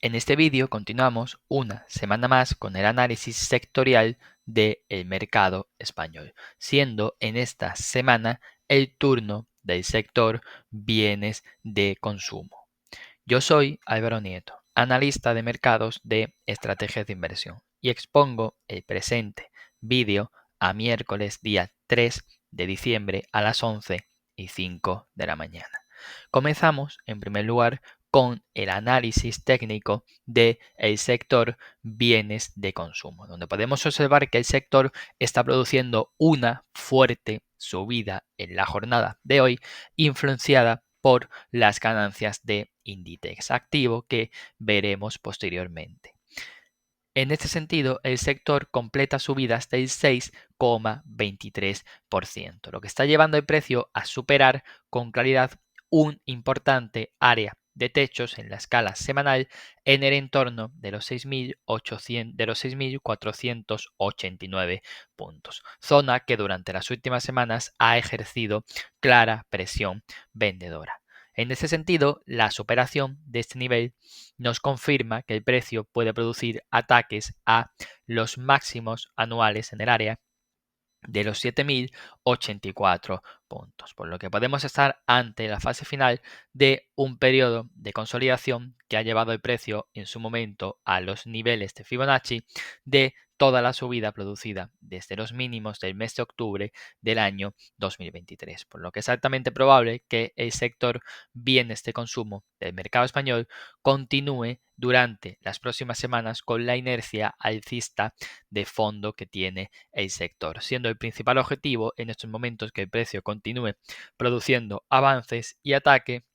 En este vídeo continuamos una semana más con el análisis sectorial del mercado español, siendo en esta semana el turno del sector bienes de consumo. Yo soy Álvaro Nieto, analista de mercados de estrategias de inversión y expongo el presente vídeo a miércoles día 3 de diciembre a las 11:05 de la mañana. Comenzamos en primer lugar con el análisis técnico del sector bienes de consumo, donde podemos observar que el sector está produciendo una fuerte subida en la jornada de hoy, influenciada por las ganancias de Inditex activo que veremos posteriormente. En este sentido, el sector completa subidas del 6,23%, lo que está llevando el precio a superar con claridad un importante área de techos en la escala semanal en el entorno de los 6.489 puntos, zona que durante las últimas semanas ha ejercido clara presión vendedora. En ese sentido, la superación de este nivel nos confirma que el precio puede producir ataques a los máximos anuales en el área de los 7.084 puntos, por lo que podemos estar ante la fase final de un periodo de consolidación que ha llevado el precio en su momento a los niveles de Fibonacci de toda la subida producida desde los mínimos del mes de octubre del año 2023, por lo que es altamente probable que el sector bienes de consumo del mercado español continúe durante las próximas semanas con la inercia alcista de fondo que tiene el sector, siendo el principal objetivo en estos momentos que el precio continúe produciendo avances y ataque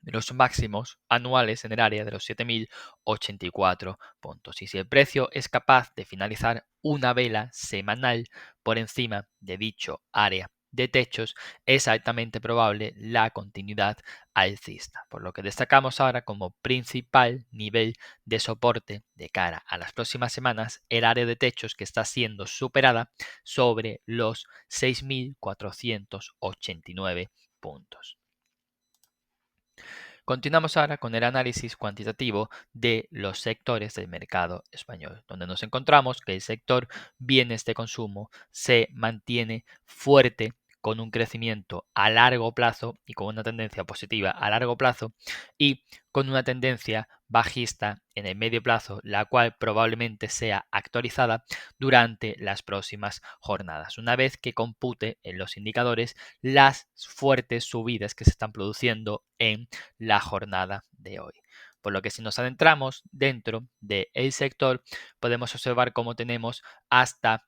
de los máximos anuales en el área de los 7.084 puntos. Y si el precio es capaz de finalizar una vela semanal por encima de dicho área de techos, es altamente probable la continuidad alcista, por lo que destacamos ahora como principal nivel de soporte de cara a las próximas semanas el área de techos que está siendo superada sobre los 6.489 puntos. Continuamos ahora con el análisis cuantitativo de los sectores del mercado español, donde nos encontramos que el sector bienes de consumo se mantiene fuerte con un crecimiento a largo plazo y con una tendencia positiva a largo plazo y con una tendencia bajista en el medio plazo, la cual probablemente sea actualizada durante las próximas jornadas, una vez que compute en los indicadores las fuertes subidas que se están produciendo en la jornada de hoy. Por lo que si nos adentramos dentro del sector, podemos observar cómo tenemos hasta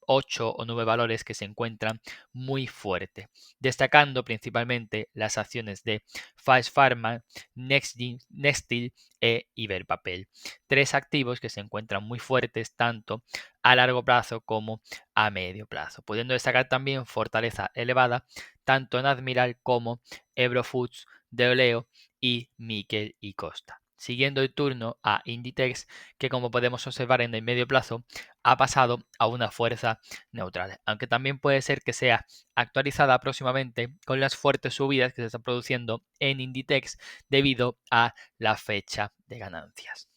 8 o 9 valores que se encuentran muy fuertes, destacando principalmente las acciones de Faes Farma, Nextil e Iberpapel. Tres activos que se encuentran muy fuertes tanto a largo plazo como a medio plazo, pudiendo destacar también fortaleza elevada tanto en Admiral como Ebro Foods, Deoleo y Miquel y Costa. Siguiendo el turno a Inditex, que como podemos observar en el medio plazo ha pasado a una fuerza neutral, aunque también puede ser que sea actualizada próximamente con las fuertes subidas que se están produciendo en Inditex debido a la fecha de ganancias.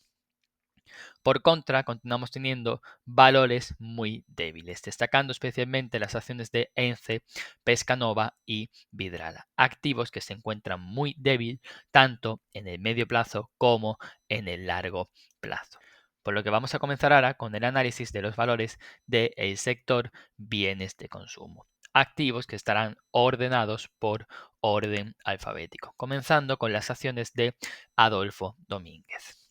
Por contra, continuamos teniendo valores muy débiles, destacando especialmente las acciones de ENCE, Pescanova y Vidrala, activos que se encuentran muy débil tanto en el medio plazo como en el largo plazo. Por lo que vamos a comenzar ahora con el análisis de los valores del sector bienes de consumo, activos que estarán ordenados por orden alfabético, comenzando con las acciones de Adolfo Domínguez.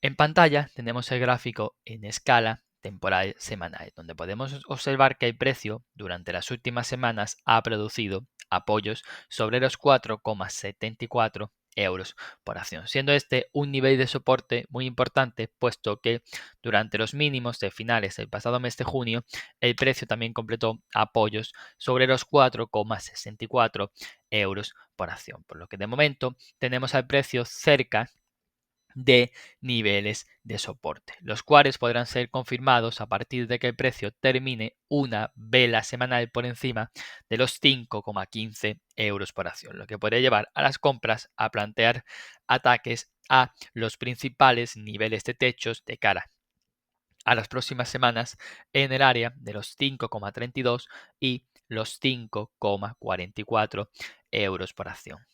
En pantalla tenemos el gráfico en escala temporal semanal, donde podemos observar que el precio durante las últimas semanas ha producido apoyos sobre los 4,74 euros por acción, siendo este un nivel de soporte muy importante, puesto que durante los mínimos de finales del pasado mes de junio, el precio también completó apoyos sobre los 4,64 euros por acción, por lo que de momento tenemos al precio cerca de niveles de soporte, los cuales podrán ser confirmados a partir de que el precio termine una vela semanal por encima de los 5,15 euros por acción, lo que podría llevar a las compras a plantear ataques a los principales niveles de techos de cara a las próximas semanas en el área de los 5,32 y los 5,44 euros por acción.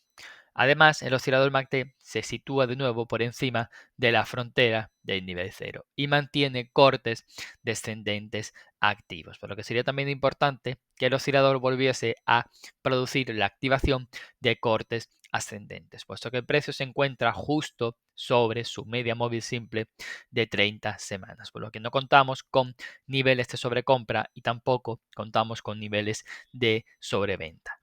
Además, el oscilador MACD se sitúa de nuevo por encima de la frontera del nivel cero y mantiene cortes descendentes activos, por lo que sería también importante que el oscilador volviese a producir la activación de cortes ascendentes, puesto que el precio se encuentra justo sobre su media móvil simple de 30 semanas, por lo que no contamos con niveles de sobrecompra y tampoco contamos con niveles de sobreventa.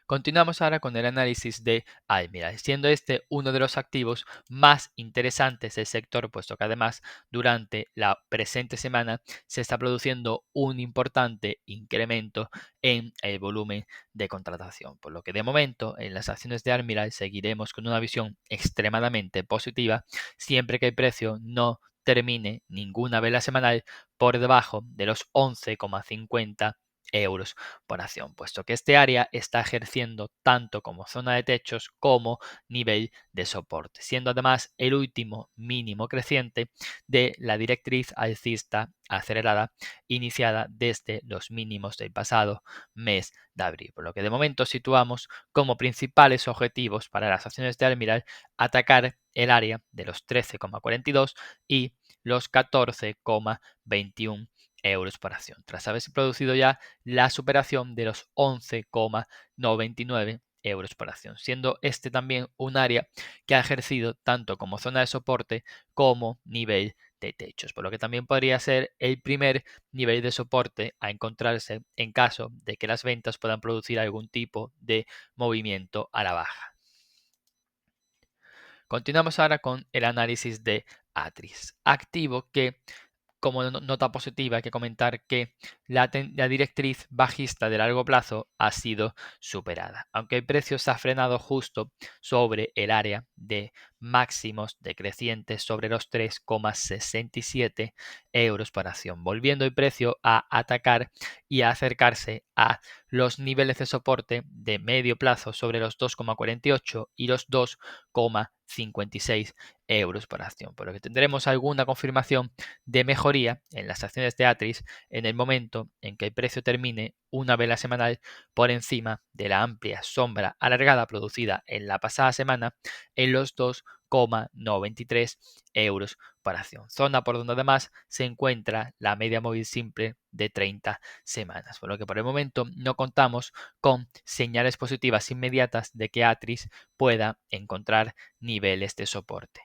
Continuamos ahora con el análisis de Almirall, siendo este uno de los activos más interesantes del sector, puesto que además durante la presente semana se está produciendo un importante incremento en el volumen de contratación, por lo que de momento en las acciones de Almirall seguiremos con una visión extremadamente positiva siempre que el precio no termine ninguna vela semanal por debajo de los 11,50 euros por acción, puesto que este área está ejerciendo tanto como zona de techos como nivel de soporte, siendo además el último mínimo creciente de la directriz alcista acelerada iniciada desde los mínimos del pasado mes de abril, por lo que de momento situamos como principales objetivos para las acciones de Almirall atacar el área de los 13,42 y los 14,21 euros por acción, tras haberse producido ya la superación de los 11,99 euros por acción, siendo este también un área que ha ejercido tanto como zona de soporte como nivel de techos, por lo que también podría ser el primer nivel de soporte a encontrarse en caso de que las ventas puedan producir algún tipo de movimiento a la baja. Continuamos ahora con el análisis de Atris, activo que como nota positiva hay que comentar que la directriz bajista de largo plazo ha sido superada, aunque el precio se ha frenado justo sobre el área de máximos decrecientes sobre los 3,67 euros por acción, volviendo el precio a atacar y a acercarse a los niveles de soporte de medio plazo sobre los 2,48 y los 2,56 euros por acción, por lo que tendremos alguna confirmación de mejoría en las acciones de Atris en el momento en que el precio termine una vela semanal por encima de la amplia sombra alargada producida en la pasada semana en los 2,93 euros por acción, zona por donde además se encuentra la media móvil simple de 30 semanas, por lo que por el momento no contamos con señales positivas inmediatas de que Atris pueda encontrar niveles de soporte.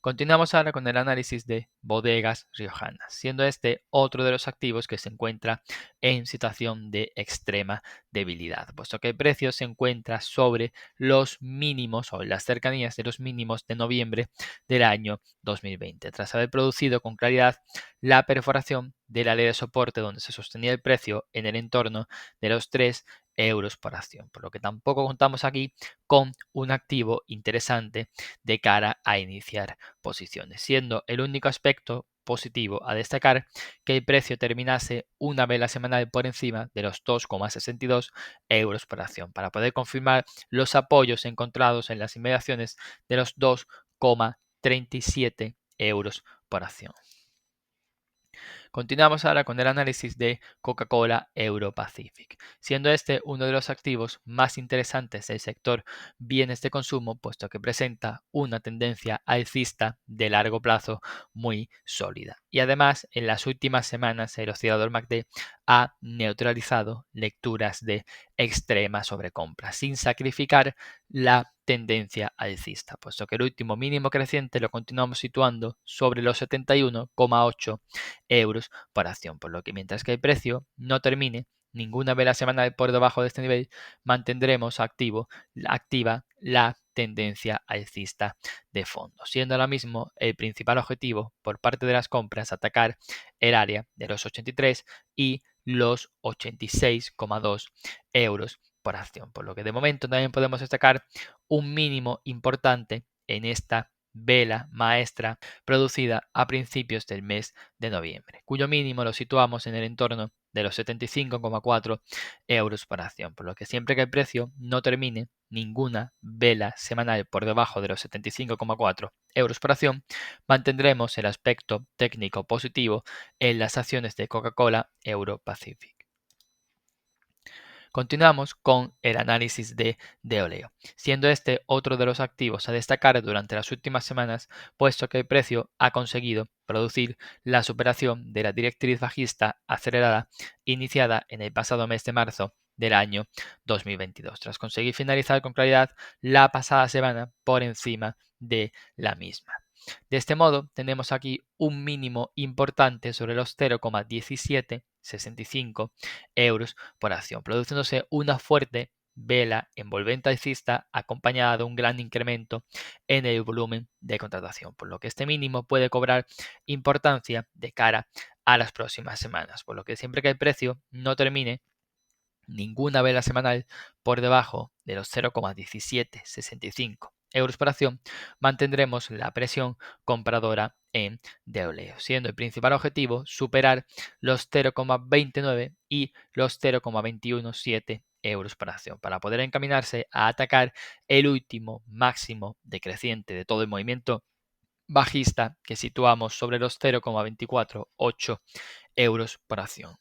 Continuamos ahora con el análisis de bodegas riojanas, siendo este otro de los activos que se encuentra en situación de extrema debilidad, puesto que el precio se encuentra sobre los mínimos o en las cercanías de los mínimos de noviembre del año 2020, tras haber producido con claridad la perforación de la ley de soporte donde se sostenía el precio en el entorno de los 3 euros por acción, por lo que tampoco contamos aquí con un activo interesante de cara a iniciar posiciones, siendo el único aspecto positivo a destacar que el precio terminase una vela semanal por encima de los 2,62 euros por acción para poder confirmar los apoyos encontrados en las inmediaciones de los 2,37 euros por acción. Continuamos ahora con el análisis de Coca-Cola Europacific, siendo este uno de los activos más interesantes del sector bienes de consumo, puesto que presenta una tendencia alcista de largo plazo muy sólida. Y además, en las últimas semanas, el oscilador MACD ha neutralizado lecturas de extrema sobrecompra, sin sacrificar la tendencia alcista, puesto que el último mínimo creciente lo continuamos situando sobre los 71,8 euros por acción, por lo que mientras que el precio no termine ninguna vela semanal por debajo de este nivel, mantendremos activa la tendencia alcista de fondo, siendo ahora mismo el principal objetivo por parte de las compras atacar el área de los 83 y los 86,2 euros por acción, por lo que de momento también podemos destacar un mínimo importante en esta vela maestra producida a principios del mes de noviembre, cuyo mínimo lo situamos en el entorno de los 75,4 euros por acción, por lo que siempre que el precio no termine ninguna vela semanal por debajo de los 75,4 euros por acción, mantendremos el aspecto técnico positivo en las acciones de Coca-Cola Euro Pacific. Continuamos con el análisis de Deoleo, siendo este otro de los activos a destacar durante las últimas semanas, puesto que el precio ha conseguido producir la superación de la directriz bajista acelerada iniciada en el pasado mes de marzo del año 2022, tras conseguir finalizar con claridad la pasada semana por encima de la misma. De este modo, tenemos aquí un mínimo importante sobre los 0,1765 euros por acción, produciéndose una fuerte vela envolvente alcista acompañada de un gran incremento en el volumen de contratación, por lo que este mínimo puede cobrar importancia de cara a las próximas semanas, por lo que siempre que el precio no termine ninguna vela semanal por debajo de los 0,1765 euros por acción, mantendremos la presión compradora en Deoleo, siendo el principal objetivo superar los 0,29 y los 0,217 euros por acción para poder encaminarse a atacar el último máximo decreciente de todo el movimiento bajista que situamos sobre los 0,248 euros por acción.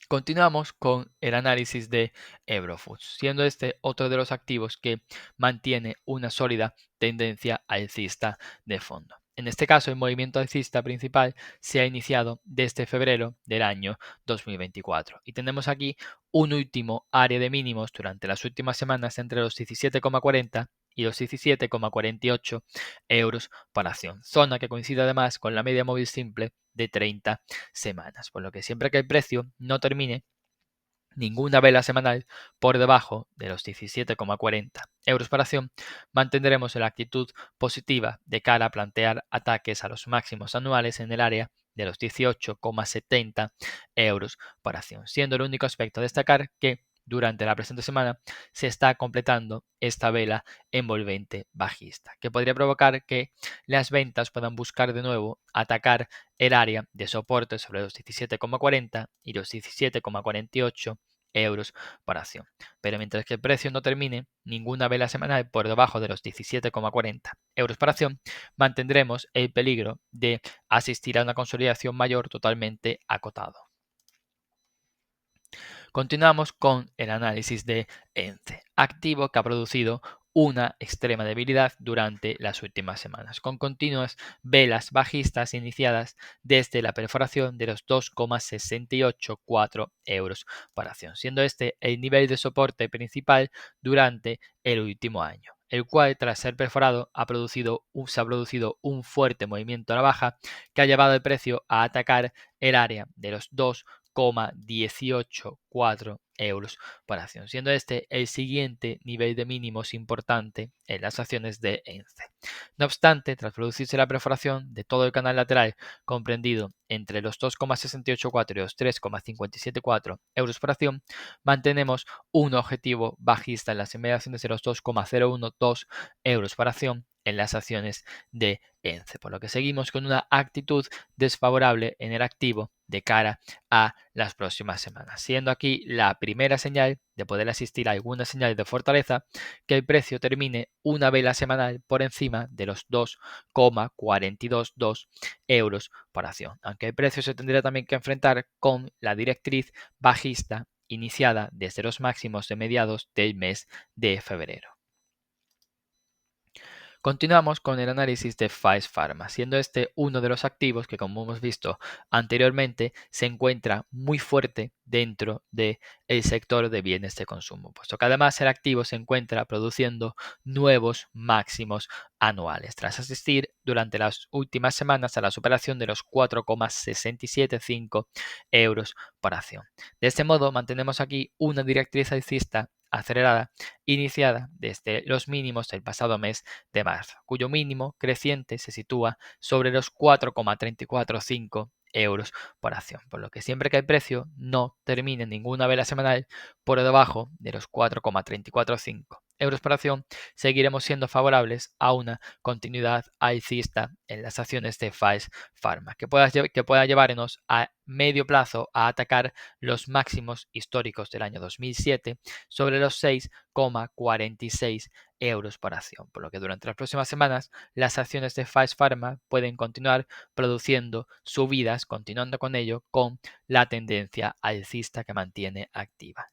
Continuamos con el análisis de Eurofoods, siendo este otro de los activos que mantiene una sólida tendencia alcista de fondo. En este caso, el movimiento alcista principal se ha iniciado desde febrero del año 2024 y tenemos aquí un último área de mínimos durante las últimas semanas entre los 17,40 y los 17,48 euros por acción, zona que coincide además con la media móvil simple de 30 semanas, por lo que siempre que el precio no termine ninguna vela semanal por debajo de los 17,40 euros por acción, mantendremos la actitud positiva de cara a plantear ataques a los máximos anuales en el área de los 18,70 euros por acción, siendo el único aspecto a destacar que durante la presente semana se está completando esta vela envolvente bajista, que podría provocar que las ventas puedan buscar de nuevo atacar el área de soporte sobre los 17,40 y los 17,48 euros por acción. Pero mientras que el precio no termine ninguna vela semanal por debajo de los 17,40 euros por acción, mantendremos el peligro de asistir a una consolidación mayor totalmente acotado. Continuamos con el análisis de ENCE, activo que ha producido una extrema debilidad durante las últimas semanas, con continuas velas bajistas iniciadas desde la perforación de los 2,684 euros por acción, siendo este el nivel de soporte principal durante el último año, el cual tras ser perforado se ha producido un fuerte movimiento a la baja que ha llevado el precio a atacar el área de los 2,184 euros por acción, siendo este el siguiente nivel de mínimos importante en las acciones de ENCE. No obstante, tras producirse la perforación de todo el canal lateral comprendido entre los 2,684 y los 3,574 euros por acción, mantenemos un objetivo bajista en las inmediaciones de los 2,012 euros por acción en las acciones de ENCE, por lo que seguimos con una actitud desfavorable en el activo de cara a las próximas semanas, siendo aquí la primera señal de poder asistir a alguna señal de fortaleza que el precio termine una vela semanal por encima de los 2,422 euros por acción, aunque el precio se tendría también que enfrentar con la directriz bajista iniciada desde los máximos de mediados del mes de febrero. Continuamos con el análisis de Faes Pharma, siendo este uno de los activos que, como hemos visto anteriormente, se encuentra muy fuerte dentro del sector de bienes de consumo, puesto que además el activo se encuentra produciendo nuevos máximos anuales, tras asistir durante las últimas semanas a la superación de los 4,675 euros por acción. De este modo, mantenemos aquí una directriz alcista acelerada iniciada desde los mínimos del pasado mes de marzo, cuyo mínimo creciente se sitúa sobre los 4,345 euros por acción, por lo que siempre que el precio no termine ninguna vela semanal por debajo de los 4,345 euros por acción, seguiremos siendo favorables a una continuidad alcista en las acciones de Faes Pharma, que pueda llevarnos a medio plazo a atacar los máximos históricos del año 2007 sobre los 6,46 euros por acción, por lo que durante las próximas semanas las acciones de Faes Pharma pueden continuar produciendo subidas, continuando con ello con la tendencia alcista que mantiene activa.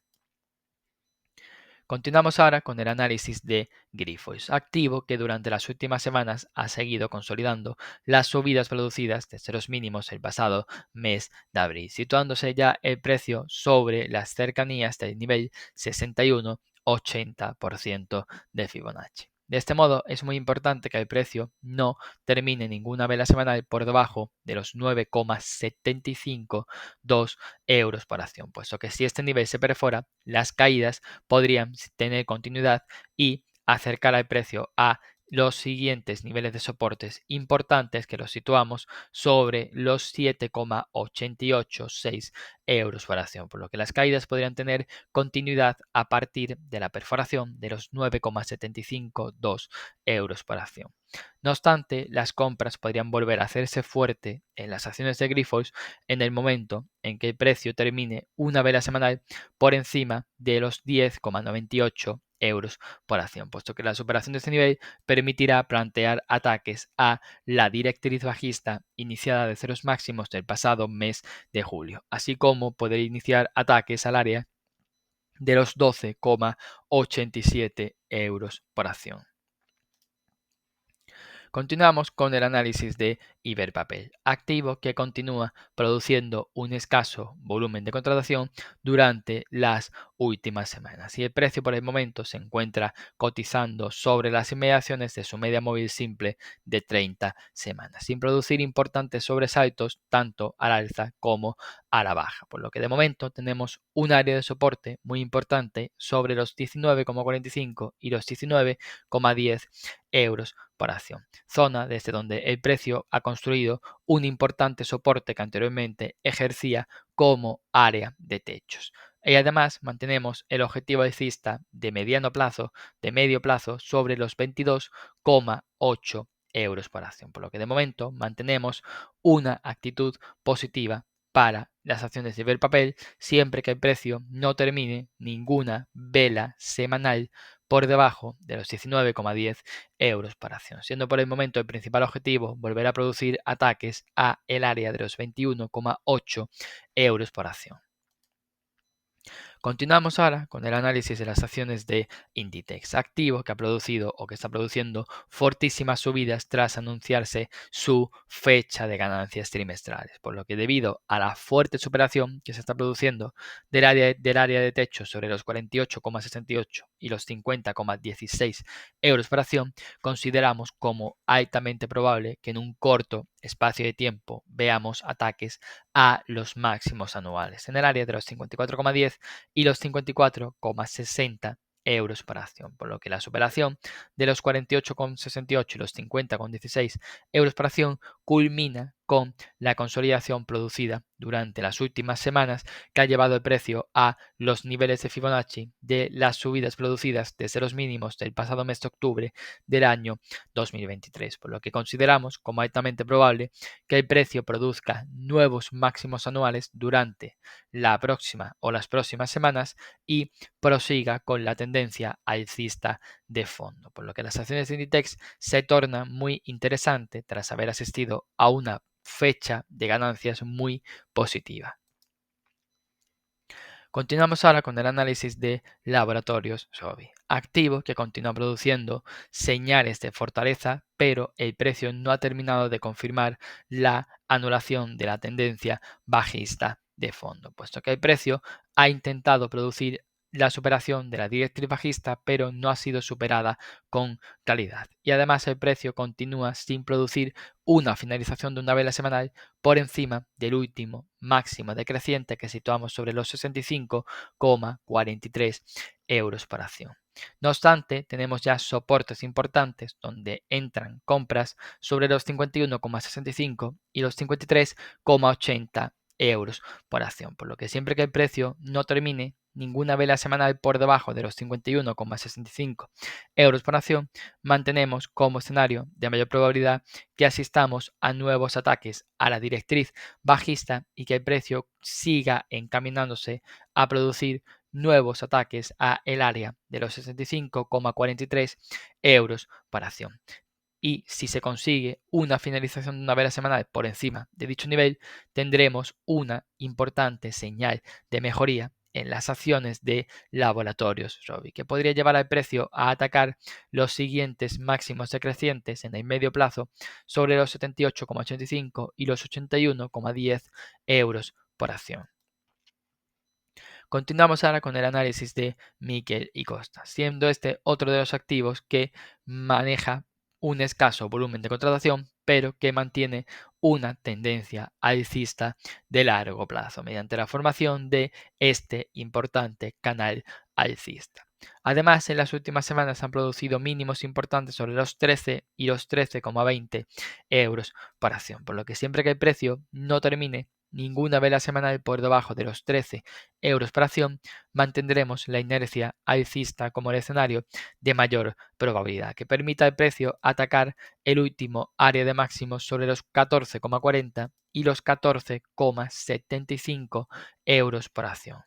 Continuamos ahora con el análisis de Grifols, activo que durante las últimas semanas ha seguido consolidando las subidas producidas desde los mínimos el pasado mes de abril, situándose ya el precio sobre las cercanías del nivel 61,80% de Fibonacci. De este modo, es muy importante que el precio no termine ninguna vela semanal por debajo de los 9,752 euros por acción, puesto que si este nivel se perfora, las caídas podrían tener continuidad y acercar al precio a los siguientes niveles de soportes importantes que los situamos sobre los 7,886 euros por acción, por lo que las caídas podrían tener continuidad a partir de la perforación de los 9,752 euros por acción. No obstante, las compras podrían volver a hacerse fuerte en las acciones de Grifols en el momento en que el precio termine una vela semanal por encima de los 10,98 euros por acción, puesto que la superación de este nivel permitirá plantear ataques a la directriz bajista iniciada desde los máximos del pasado mes de julio, así como poder iniciar ataques al área de los 12,87 euros por acción. Continuamos con el análisis de Iberpapel, activo que continúa produciendo un escaso volumen de contratación durante las últimas semanas y el precio por el momento se encuentra cotizando sobre las inmediaciones de su media móvil simple de 30 semanas, sin producir importantes sobresaltos tanto al alza como a la baja, por lo que de momento tenemos un área de soporte muy importante sobre los 19,45 y los 19,10 euros por acción, zona desde donde el precio ha construido un importante soporte que anteriormente ejercía como área de techos. Y además mantenemos el objetivo alcista de mediano plazo, de medio plazo, sobre los 22,8 euros por acción, por lo que de momento mantenemos una actitud positiva para las acciones de Iberpapel siempre que el precio no termine ninguna vela semanal por debajo de los 19,10 euros por acción, siendo por el momento el principal objetivo volver a producir ataques a el área de los 21,8 euros por acción. Continuamos ahora con el análisis de las acciones de Inditex, activo que ha producido o que está produciendo fortísimas subidas tras anunciarse su fecha de ganancias trimestrales, por lo que debido a la fuerte superación que se está produciendo del área de techo sobre los 48,68 y los 50,16 euros por acción, consideramos como altamente probable que en un corto espacio de tiempo veamos ataques a los máximos anuales en el área de los 54,10 y los 54,60 euros por acción, por lo que la superación de los 48,68 y los 50,16 euros por acción culmina con la consolidación producida durante las últimas semanas que ha llevado el precio a los niveles de Fibonacci de las subidas producidas desde los mínimos del pasado mes de octubre del año 2023, por lo que consideramos como altamente probable que el precio produzca nuevos máximos anuales durante la próxima o las próximas semanas y prosiga con la tendencia alcista de fondo, por lo que las acciones de Inditex se tornan muy interesantes tras haber asistido a una fecha de ganancias muy positiva. Continuamos ahora con el análisis de Laboratorios Sobi, activo que continúa produciendo señales de fortaleza, pero el precio no ha terminado de confirmar la anulación de la tendencia bajista de fondo, puesto que el precio ha intentado producir la superación de la directriz bajista, pero no ha sido superada con claridad. Y además el precio continúa sin producir una finalización de una vela semanal por encima del último máximo decreciente que situamos sobre los 65,43 euros por acción. No obstante, tenemos ya soportes importantes donde entran compras sobre los 51,65 y los 53,80 euros por acción, por lo que siempre que el precio no termine ninguna vela semanal por debajo de los 51,65 euros por acción, mantenemos como escenario de mayor probabilidad que asistamos a nuevos ataques a la directriz bajista y que el precio siga encaminándose a producir nuevos ataques a el área de los 65,43 euros por acción. Y si se consigue una finalización de una vela semanal por encima de dicho nivel, tendremos una importante señal de mejoría en las acciones de laboratorios Rovi, que podría llevar al precio a atacar los siguientes máximos decrecientes en el medio plazo sobre los 78,85 y los 81,10 euros por acción. Continuamos ahora con el análisis de Miquel y Costa, siendo este otro de los activos que maneja un escaso volumen de contratación, pero que mantiene una tendencia alcista de largo plazo mediante la formación de este importante canal alcista. Además, en las últimas semanas han producido mínimos importantes sobre los 13 y los 13,20 euros por acción, por lo que siempre que el precio no termine ninguna vela semanal por debajo de los 13 euros por acción, mantendremos la inercia alcista como el escenario de mayor probabilidad, que permita al precio atacar el último área de máximos sobre los 14,40 y los 14,75 euros por acción.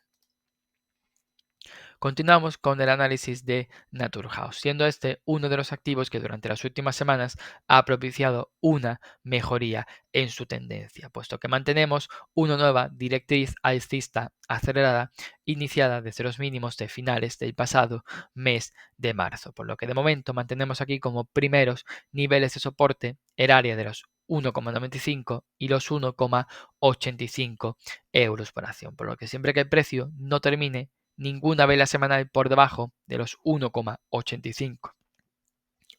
Continuamos con el análisis de Naturhaus, siendo este uno de los activos que durante las últimas semanas ha propiciado una mejoría en su tendencia, puesto que mantenemos una nueva directriz alcista acelerada iniciada desde los mínimos de finales del pasado mes de marzo, por lo que de momento mantenemos aquí como primeros niveles de soporte el área de los 1,95 y los 1,85 euros por acción, por lo que siempre que el precio no termine ninguna vela semanal por debajo de los 1,85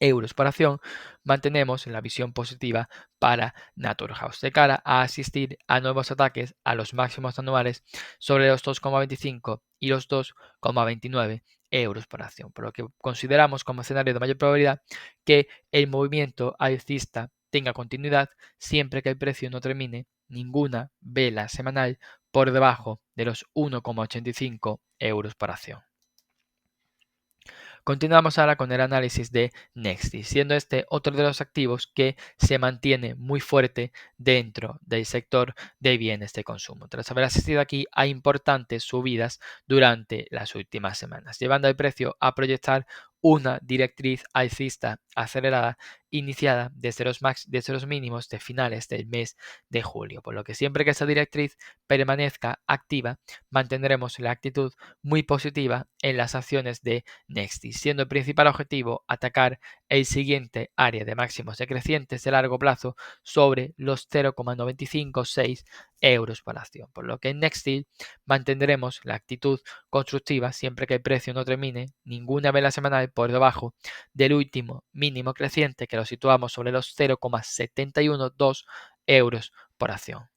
euros por acción, mantenemos la visión positiva para Naturhaus de cara a asistir a nuevos ataques a los máximos anuales sobre los 2,25 y los 2,29 euros por acción, por lo que consideramos como escenario de mayor probabilidad que el movimiento alcista tenga continuidad siempre que el precio no termine ninguna vela semanal por debajo de los 1,85 euros por acción. Continuamos ahora con el análisis de Nexti, siendo este otro de los activos que se mantiene muy fuerte dentro del sector de bienes de consumo, tras haber asistido aquí a importantes subidas durante las últimas semanas, llevando el precio a proyectar una directriz alcista acelerada iniciada desde los mínimos de finales del mes de julio, por lo que siempre que esa directriz permanezca activa, mantendremos la actitud muy positiva en las acciones de Nexti, siendo el principal objetivo atacar el siguiente área de máximos decrecientes de largo plazo sobre los 0,956 euros por acción, por lo que en Nexti mantendremos la actitud constructiva siempre que el precio no termine ninguna vela semanal por debajo del último mínimo creciente, que lo situamos sobre los 0,712 euros por acción.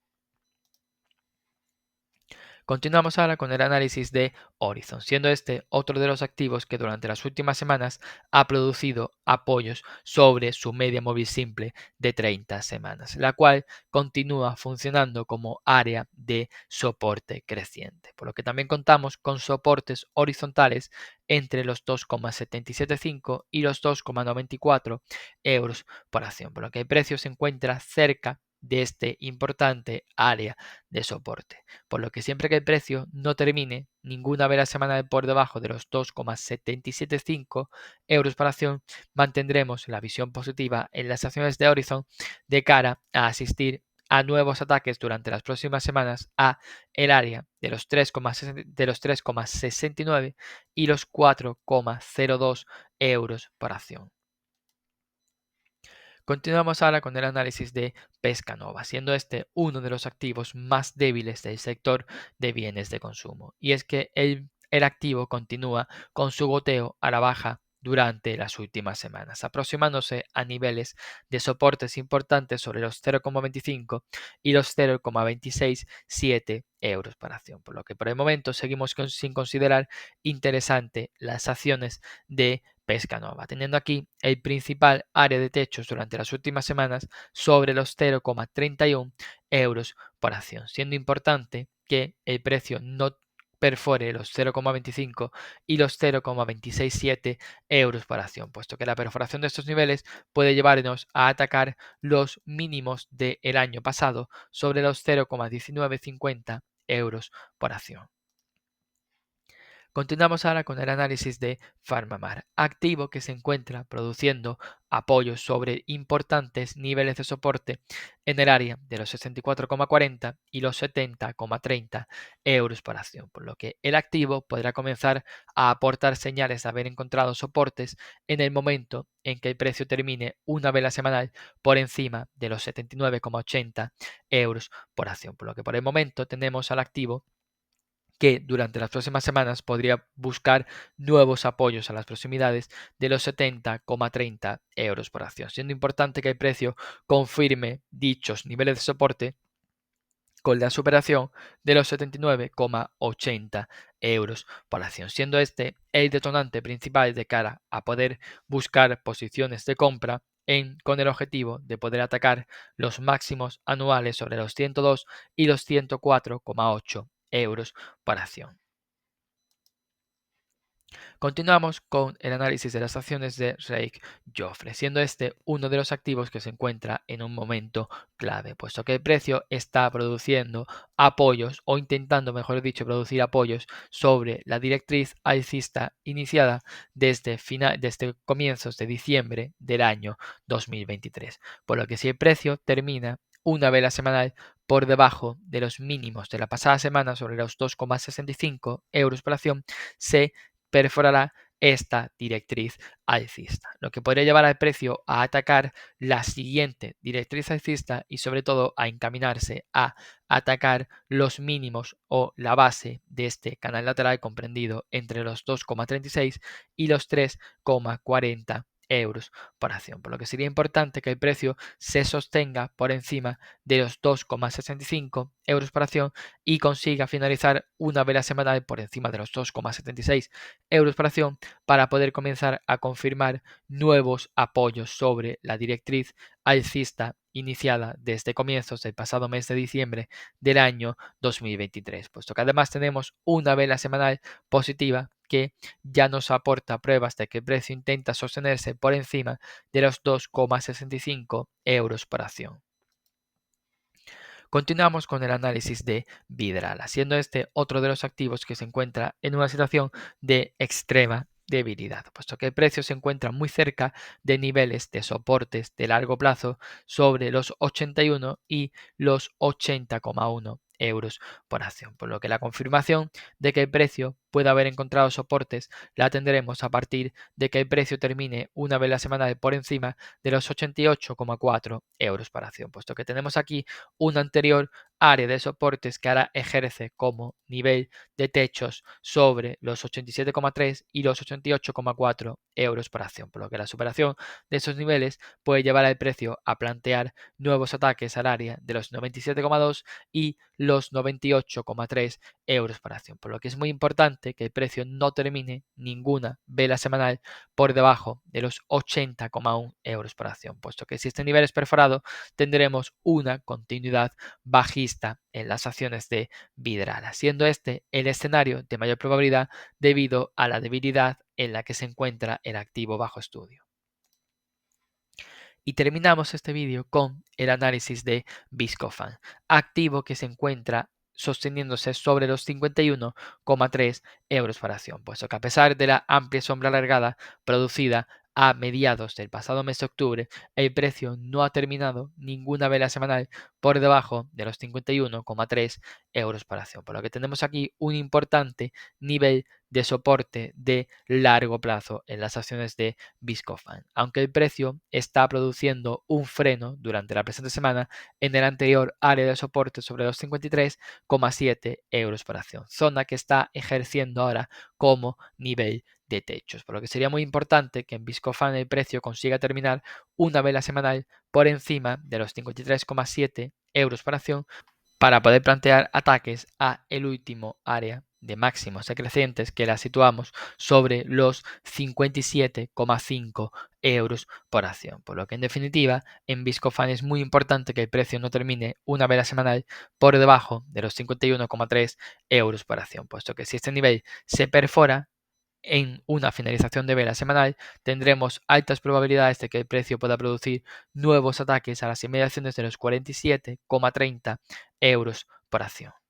Continuamos ahora con el análisis de Horizon, siendo este otro de los activos que durante las últimas semanas ha producido apoyos sobre su media móvil simple de 30 semanas, la cual continúa funcionando como área de soporte creciente, por lo que también contamos con soportes horizontales entre los 2,775 y los 2,94 euros por acción, por lo que el precio se encuentra cerca de este importante área de soporte, por lo que siempre que el precio no termine ninguna vela semanal por debajo de los 2,775 euros por acción, mantendremos la visión positiva en las acciones de Horizon de cara a asistir a nuevos ataques durante las próximas semanas a el área de los 3,69 y los 4,02 euros por acción. Continuamos ahora con el análisis de Pescanova, siendo este uno de los activos más débiles del sector de bienes de consumo. Y es que el activo continúa con su goteo a la baja durante las últimas semanas, aproximándose a niveles de soportes importantes sobre los 0,25 y los 0,267 euros por acción, por lo que por el momento seguimos sin considerar interesante las acciones de Pescanova, teniendo aquí el principal área de techos durante las últimas semanas sobre los 0,31 euros por acción, siendo importante que el precio no perfore los 0,25 y los 0,267 euros por acción, puesto que la perforación de estos niveles puede llevarnos a atacar los mínimos del año pasado sobre los 0,1950 euros por acción. Continuamos ahora con el análisis de PharmaMar, activo que se encuentra produciendo apoyos sobre importantes niveles de soporte en el área de los 64,40 y los 70,30 euros por acción, por lo que el activo podrá comenzar a aportar señales de haber encontrado soportes en el momento en que el precio termine una vela semanal por encima de los 79,80 euros por acción, por lo que por el momento tenemos al activo que durante las próximas semanas podría buscar nuevos apoyos a las proximidades de los 70,30 euros por acción, siendo importante que el precio confirme dichos niveles de soporte con la superación de los 79,80 euros por acción, siendo este el detonante principal de cara a poder buscar posiciones de compra con el objetivo de poder atacar los máximos anuales sobre los 102 y los 104,8 euros por acción. Continuamos con el análisis de las acciones de Rake Joffre, siendo este uno de los activos que se encuentra en un momento clave, puesto que el precio está produciendo apoyos o intentando, mejor dicho, producir apoyos sobre la directriz alcista iniciada desde comienzos de diciembre del año 2023, por lo que si el precio termina una vela semanal por debajo de los mínimos de la pasada semana sobre los 2,65 euros por acción, se perforará esta directriz alcista, lo que podría llevar al precio a atacar la siguiente directriz alcista y sobre todo a encaminarse a atacar los mínimos o la base de este canal lateral comprendido entre los 2,36 y los 3,40 euros por acción, por lo que sería importante que el precio se sostenga por encima de los 2,65 euros por acción y consiga finalizar una vela semanal por encima de los 2,76 euros por acción para poder comenzar a confirmar nuevos apoyos sobre la directriz alcista iniciada desde comienzos del pasado mes de diciembre del año 2023, puesto que además tenemos una vela semanal positiva que ya nos aporta pruebas de que el precio intenta sostenerse por encima de los 2,65 euros por acción. Continuamos con el análisis de Vidrala, siendo este otro de los activos que se encuentra en una situación de extrema debilidad, puesto que el precio se encuentra muy cerca de niveles de soportes de largo plazo sobre los 81 y los 80,1 euros por acción, por lo que la confirmación de que el precio puede haber encontrado soportes la tendremos a partir de que el precio termine una vela semanal por encima de los 88,4 euros por acción, puesto que tenemos aquí una anterior área de soportes que ahora ejerce como nivel de techos sobre los 87,3 y los 88,4 euros por acción, por lo que la superación de esos niveles puede llevar al precio a plantear nuevos ataques al área de los 97,2 y los 98,3 euros por acción, por lo que es muy importante que el precio no termine ninguna vela semanal por debajo de los 80,1 euros por acción, puesto que si este nivel es perforado tendremos una continuidad bajista en las acciones de Vidrala, siendo este el escenario de mayor probabilidad debido a la debilidad en la que se encuentra el activo bajo estudio. Y terminamos este vídeo con el análisis de Viscofan, activo que se encuentra sosteniéndose sobre los 51,3 euros por acción, puesto que a pesar de la amplia sombra alargada producida a mediados del pasado mes de octubre, el precio no ha terminado ninguna vela semanal por debajo de los 51,3 euros por acción, por lo que tenemos aquí un importante nivel de soporte de largo plazo en las acciones de Viscofan, aunque el precio está produciendo un freno durante la presente semana en el anterior área de soporte sobre los 53,7 euros por acción, zona que está ejerciendo ahora como nivel de techos, por lo que sería muy importante que en Viscofan el precio consiga terminar una vela semanal por encima de los 53,7 euros por acción para poder plantear ataques a el último área de máximos decrecientes que la situamos sobre los 57,5 euros por acción. Por lo que en definitiva en Viscofan es muy importante que el precio no termine una vela semanal por debajo de los 51,3 euros por acción, puesto que si este nivel se perfora en una finalización de vela semanal, tendremos altas probabilidades de que el precio pueda producir nuevos ataques a las inmediaciones de los 47,30 euros por acción.